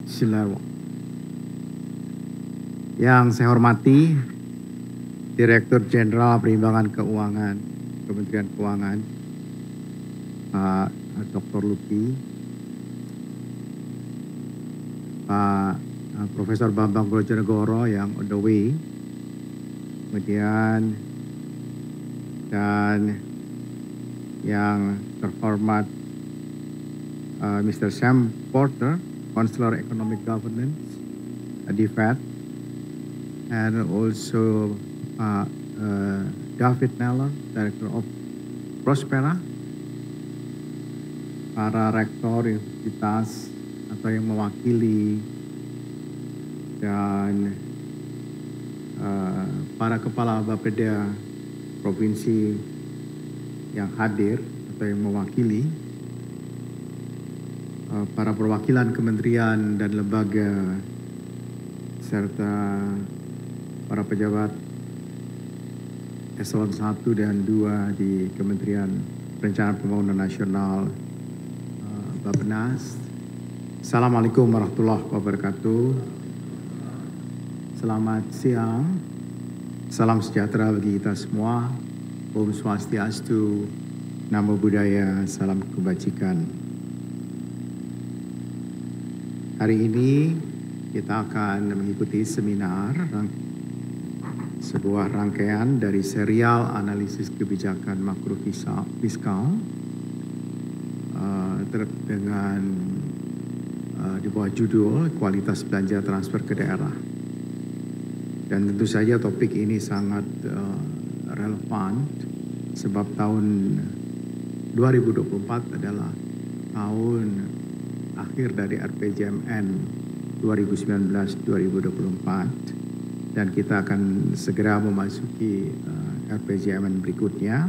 Bismillahirrahmanirrahim. Yang saya hormati Direktur Jenderal Perimbangan Keuangan Kementerian Keuangan, Pak Dr. Luki, Pak Profesor Bambang Brojonegoro yang on the way, kemudian dan yang terhormat Mr. Sam Porter, Counselor Economic Governance, DFAT, and also David Neller, Director of Prospera, para rektor universitas atau yang mewakili, dan para kepala bapeda provinsi yang hadir atau yang mewakili, para perwakilan kementerian dan lembaga, serta para pejabat eselon 1 dan 2 di Kementerian Perencanaan Pembangunan Nasional, Bappenas. Assalamualaikum warahmatullahi wabarakatuh. Selamat siang, salam sejahtera bagi kita semua. Om Swastiastu, Namo Buddhaya, salam kebajikan. Hari ini kita akan mengikuti seminar, sebuah rangkaian dari serial analisis kebijakan makro fiskal dengan di bawah judul kualitas belanja transfer ke daerah. Dan tentu saja topik ini sangat relevan sebab tahun 2024 adalah tahun akhir dari RPJMN 2019-2024 dan kita akan segera memasuki RPJMN berikutnya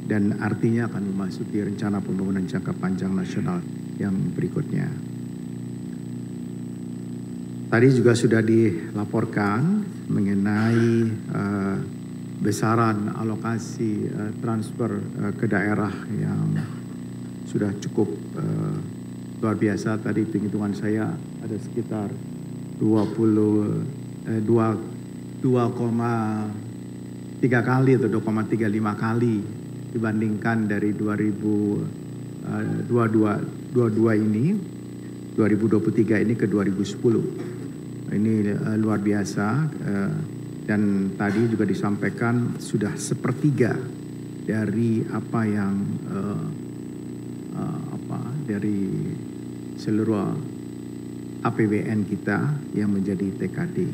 dan artinya akan memasuki rencana pembangunan jangka panjang nasional yang berikutnya. Tadi juga sudah dilaporkan mengenai besaran alokasi transfer ke daerah yang sudah cukup luar biasa. Tadi penghitungan saya ada sekitar 2,3 kali atau 2,35 kali dibandingkan dari 2022 ini, 2023 ini ke 2010. Ini luar biasa, dan tadi juga disampaikan sudah sepertiga dari apa yang dari seluruh APBN kita yang menjadi TKD.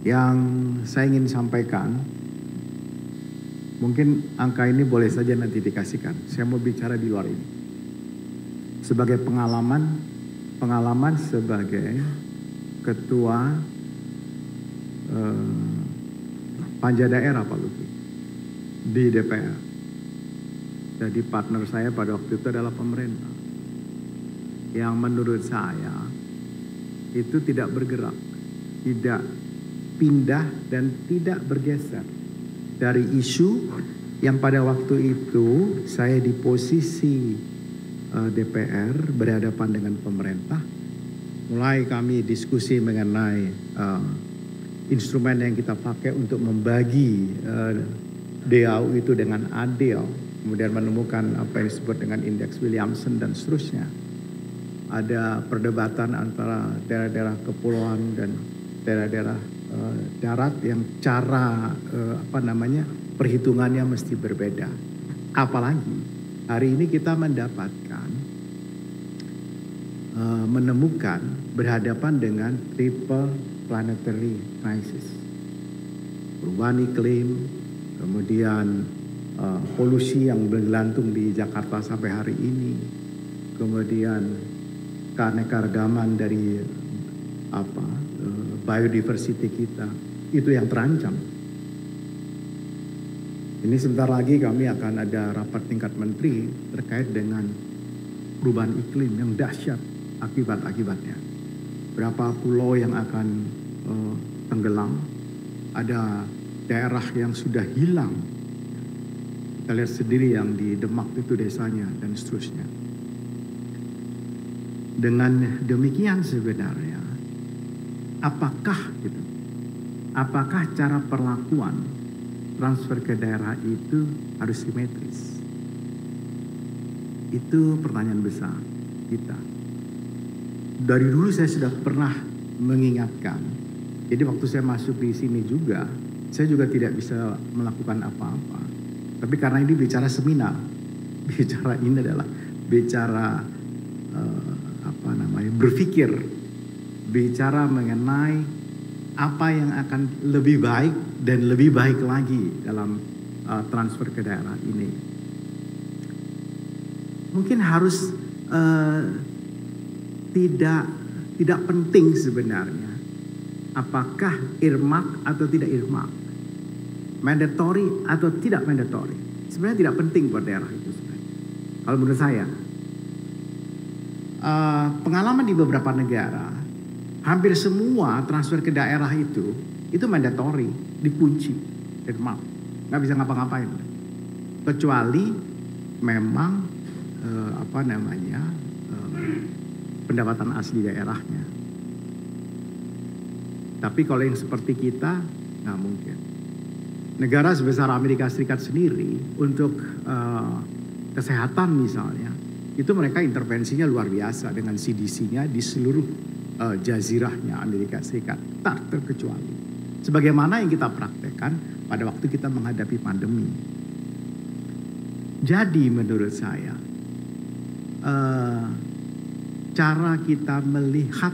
Yang saya ingin sampaikan, mungkin angka ini boleh saja nanti dikasihkan. Saya mau bicara di luar ini. Sebagai pengalaman sebagai ketua panja daerah Pak Luki di DPR. Jadi partner saya pada waktu itu adalah pemerintah. Yang menurut saya itu tidak bergerak, tidak pindah dan tidak bergeser dari isu yang pada waktu itu saya di posisi DPR berhadapan dengan pemerintah. Mulai kami diskusi mengenai instrumen yang kita pakai untuk membagi DAU itu dengan adil, kemudian menemukan apa yang disebut dengan indeks Williamson dan seterusnya. Ada perdebatan antara daerah-daerah kepulauan dan daerah-daerah darat yang cara perhitungannya mesti berbeda. Apalagi hari ini kita menemukan berhadapan dengan triple planetary crisis, perubahan iklim, kemudian polusi yang bergelantung di Jakarta sampai hari ini, kemudian keanekaragaman dari biodiversity kita itu yang terancam. Ini sebentar lagi kami akan ada rapat tingkat menteri terkait dengan perubahan iklim yang dahsyat akibat-akibatnya. Berapa pulau yang akan tenggelam, ada daerah yang sudah hilang Kita lihat sendiri yang di Demak itu desanya dan seterusnya. Dengan demikian sebenarnya, apakah cara perlakuan transfer ke daerah itu harus simetris? Itu pertanyaan besar kita. Dari dulu saya sudah pernah mengingatkan. Jadi waktu saya masuk di sini juga, saya juga tidak bisa melakukan apa-apa. Tapi karena ini bicara seminar, bicara ini adalah bicara berpikir, bicara mengenai apa yang akan lebih baik dan lebih baik lagi dalam transfer ke daerah ini. Mungkin harus tidak penting sebenarnya apakah earmark atau tidak earmark, mandatory atau tidak mandatory. Sebenarnya tidak penting buat daerah itu sebenarnya. Kalau menurut saya, pengalaman di beberapa negara, hampir semua transfer ke daerah itu mandatory, dikunci, earmark, nggak bisa ngapa-ngapain, kecuali memang pendapatan asli daerahnya. Tapi kalau yang seperti kita, nggak mungkin. Negara sebesar Amerika Serikat sendiri untuk kesehatan misalnya, itu mereka intervensinya luar biasa dengan CDC-nya di seluruh jazirahnya Amerika Serikat, tak terkecuali. Sebagaimana yang kita praktekkan pada waktu kita menghadapi pandemi. Jadi menurut saya, cara kita melihat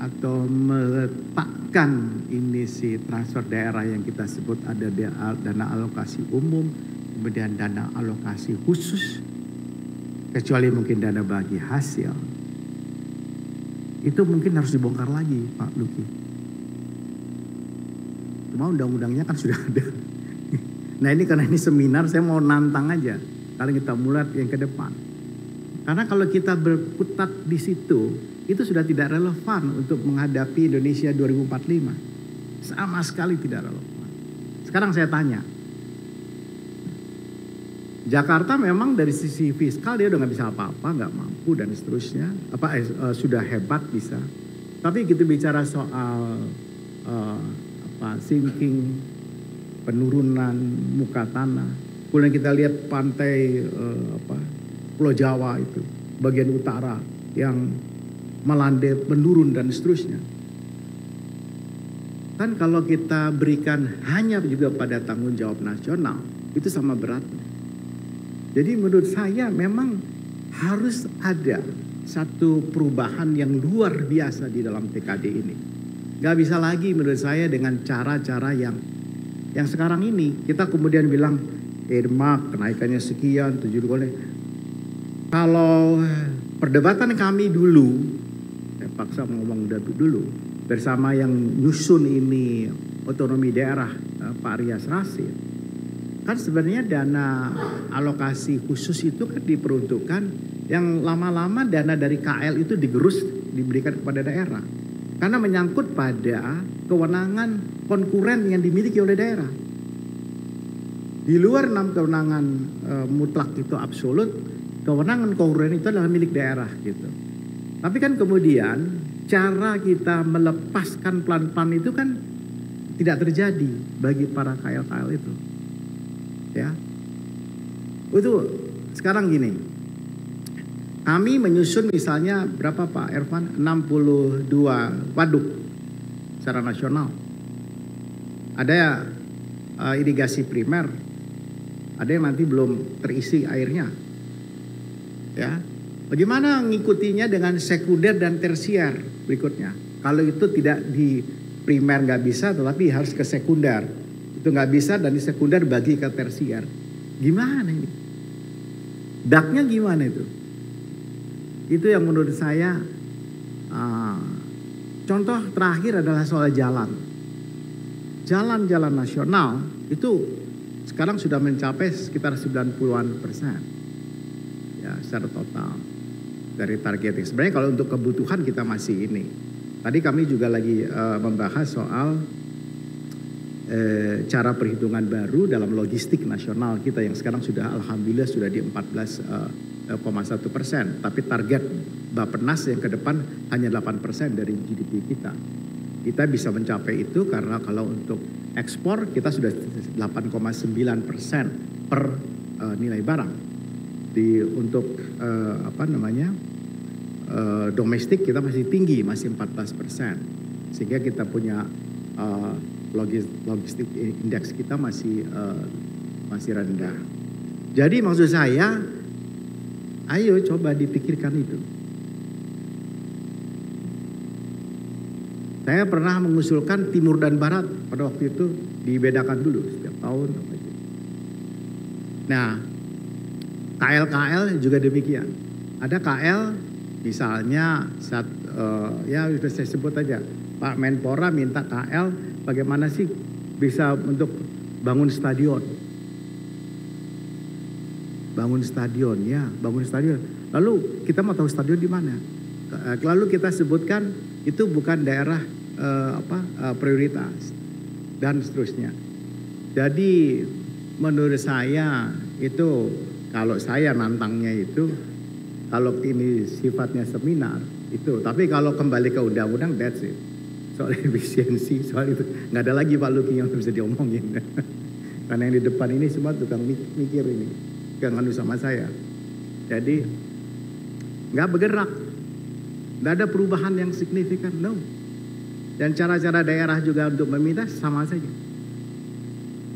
atau meletakkan ini si transfer daerah yang kita sebut ada dana alokasi umum, kemudian dana alokasi khusus, kecuali mungkin dana bagi hasil, itu mungkin harus dibongkar lagi, Pak Luki. Cuma undang-undangnya kan sudah ada. Nah ini karena ini seminar, saya mau nantang aja kalau kita mulai yang ke depan. Karena kalau kita berkutat di situ, itu sudah tidak relevan untuk menghadapi Indonesia 2045. Sama sekali tidak relevan. Sekarang saya tanya, Jakarta memang dari sisi fiskal dia udah nggak bisa apa-apa, nggak mampu dan seterusnya. Sudah hebat bisa. Tapi kita bicara soal sinking, penurunan muka tanah. Kemudian kita lihat pantai Pulau Jawa itu, bagian utara yang melandai, menurun dan seterusnya. Kan kalau kita berikan hanya juga pada tanggung jawab nasional, itu sama beratnya. Jadi menurut saya memang harus ada satu perubahan yang luar biasa di dalam TKD ini. Gak bisa lagi menurut saya dengan cara-cara yang sekarang ini. Kita kemudian bilang, earmark kenaikannya sekian, 7 Kalau perdebatan kami dulu, saya paksa ngomong dulu, bersama yang nyusun ini otonomi daerah Pak Rias Rasid, kan sebenarnya dana alokasi khusus itu kan diperuntukkan yang lama-lama dana dari KL itu digerus diberikan kepada daerah. Karena menyangkut pada kewenangan konkuren yang dimiliki oleh daerah. Di luar 6 kewenangan mutlak itu absolut, kewenangan konkuren itu adalah milik daerah gitu. Tapi kan kemudian cara kita melepaskan pelan-pelan itu kan tidak terjadi bagi para KL-KL itu. Ya. Itu sekarang gini. Kami menyusun misalnya berapa Pak Ervan? 62 waduk secara nasional. Ada irigasi primer. Ada yang nanti belum terisi airnya. Ya. Bagaimana ngikutinya dengan sekunder dan tersier berikutnya? Kalau itu tidak di primer nggak bisa, tetapi harus ke sekunder. Itu nggak bisa dan di sekunder bagi ke tersier. Gimana ini? Daknya gimana itu? Itu yang menurut saya contoh terakhir adalah soal jalan. Jalan-jalan nasional itu sekarang sudah mencapai sekitar 90-an%. Ya, secara total dari targeting. Sebenarnya kalau untuk kebutuhan kita masih ini. Tadi kami juga lagi membahas soal cara perhitungan baru dalam logistik nasional kita yang sekarang sudah alhamdulillah sudah di 14,1%. Tapi target Bappenas yang ke depan hanya 8% dari GDP kita. Kita bisa mencapai itu karena kalau untuk ekspor kita sudah 8,9% per nilai barang. Untuk domestik kita masih tinggi, masih 14%. Sehingga kita punya logistik indeks kita masih rendah. Jadi maksud saya, ayo coba dipikirkan itu. Saya pernah mengusulkan timur dan barat pada waktu itu dibedakan dulu setiap tahun. Nah, KL juga demikian. Ada KL misalnya ya saya sebut aja, Pak Menpora minta KL bagaimana sih bisa untuk bangun stadion. Bangun stadion. Lalu kita mau tahu stadion di mana? Lalu kita sebutkan itu bukan daerah prioritas dan seterusnya. Jadi menurut saya itu kalau saya nantangnya itu kalau ini sifatnya seminar itu, tapi kalau kembali ke undang-undang that's it. Soal efisiensi, soal itu nggak ada lagi Pak Luki yang bisa diomongin. Karena yang di depan ini semua tukang mikir ini, tukang anu sama saya. Jadi nggak bergerak, nggak ada perubahan yang signifikan, no. Dan cara-cara daerah juga untuk meminta sama saja.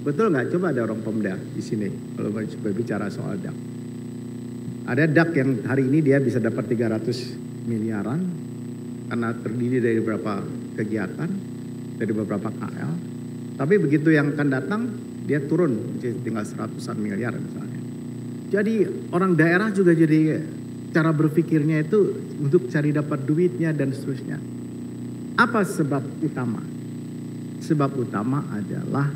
Betul nggak? Coba ada orang Pemda di sini kalau berbicara soal DAK. Ada DAK yang hari ini dia bisa dapat 300 miliaran karena terdiri dari beberapa kegiatan, dari beberapa KL. Tapi begitu yang akan datang, dia turun tinggal 100-an miliar misalnya. Jadi orang daerah juga jadi cara berpikirnya itu untuk cari dapat duitnya dan seterusnya. Apa sebab utama? Sebab utama adalah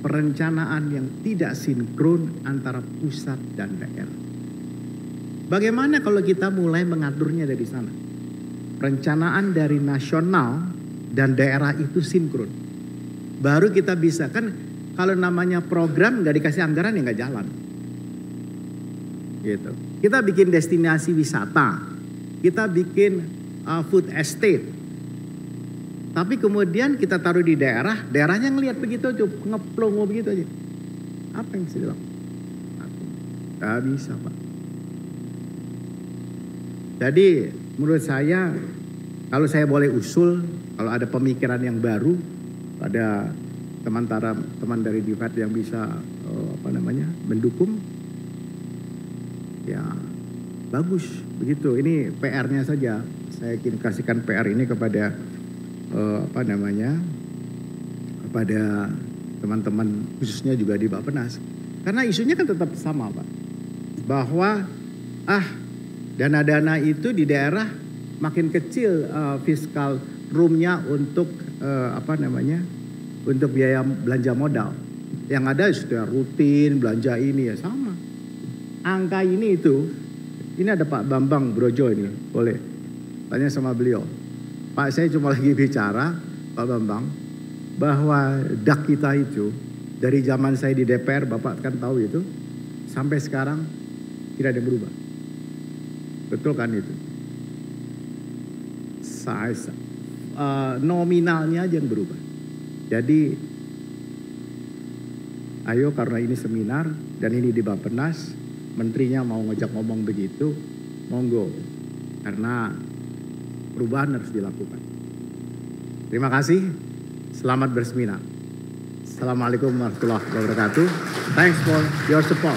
perencanaan yang tidak sinkron antara pusat dan daerah. Bagaimana kalau kita mulai mengaturnya dari sana? Perencanaan dari nasional dan daerah itu sinkron. Baru kita bisa, kan kalau namanya program nggak dikasih anggaran ya nggak jalan. Gitu. Kita bikin destinasi wisata, kita bikin food estate. Tapi kemudian kita taruh di daerah, daerahnya ngelihat begitu aja, ngeplongo begitu aja. Apa yang bisa dilakukan? Nggak bisa Pak. Jadi menurut saya, kalau saya boleh usul, kalau ada pemikiran yang baru, ada teman dari DIFAD yang bisa mendukung, ya bagus begitu. Ini PR-nya saja. Saya ingin kasihkan PR ini kepada kepada teman-teman khususnya juga di Bappenas. Karena isunya kan tetap sama Pak, bahwa dana-dana itu di daerah makin kecil fiskal roomnya untuk untuk biaya belanja modal. Yang ada sudah rutin belanja ini ya sama. Angka ini ini ada Pak Bambang Brojo ini, boleh tanya sama beliau. Pak, saya cuma lagi bicara Pak Bambang bahwa DAK kita itu dari zaman saya di DPR, Bapak kan tahu itu, sampai sekarang tidak ada yang berubah. Betul kan itu? Nominalnya aja yang berubah. Jadi ayo, karena ini seminar dan ini di Bappenas, menterinya mau ngajak ngomong begitu, monggo. Karena perubahan harus dilakukan. Terima kasih, selamat berseminar. Assalamualaikum warahmatullahi wabarakatuh. Thanks for your support.